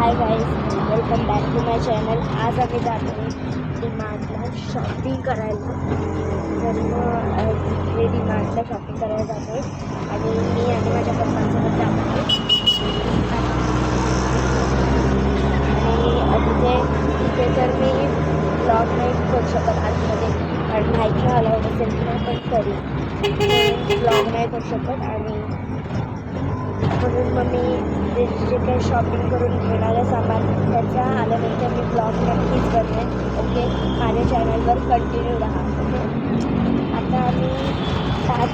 High guys, welcome back to my channel. आज आम्ही जातो डीमार्टला शॉपिंग करायला. तर हे डीमार्टला शॉपिंग करायला जातो आहे आणि मी आणि माझ्या पप्पांसोबत जातो आहे. आणि तिथे तर मी ब्लॉग नाही करू शकत आतमध्ये, कारण माहिती अलाउड असेल किंवा पण तरी ब्लॉग नाही करू शकत. आणि म्हणून मग मी जे काही शॉपिंग करून घेणारं सामान त्याचा आल्यानंतर मी ब्लॉग नक्कीच बनवेन. ओके, माझ्या चॅनलवर कंटिन्यू राहा. ओके, आता आम्ही 5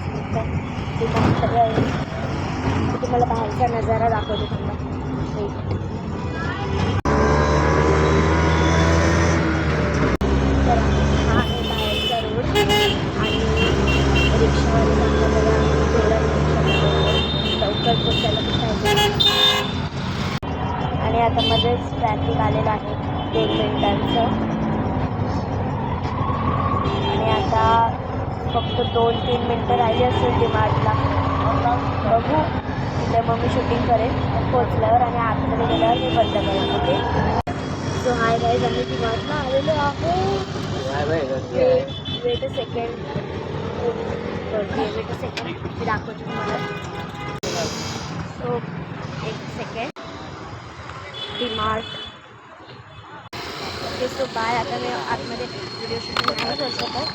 मिनटं मी तुम्हाला बाहेरचा नजारा दाखवते. तर हा आहे बाहेरचा रोड आणि रिक्षावाले सांगतात लवकर पोचायला पाहिजे. आणि आता मध्येच ट्रॅफिक आलेलं आहे 2 मिनिटांचं. आणि आता फक्त 2-3 मिनटं राहिली असेल डीमार्टला. बघू तिथे मग मी शूटिंग करेन पोचल्यावर आणि आतमध्ये गेल्यावर मी बंद करेन. ओके, सो हाय गाईज, आम्ही डीमार्टला आलेलो आहोत. वेट अ सेकंड मी दाखवते तुम्हाला. सो एक second. DMart. Okay, so bye. आता मी आतमध्ये व्हिडिओ शूटिंग नाही करू शकत.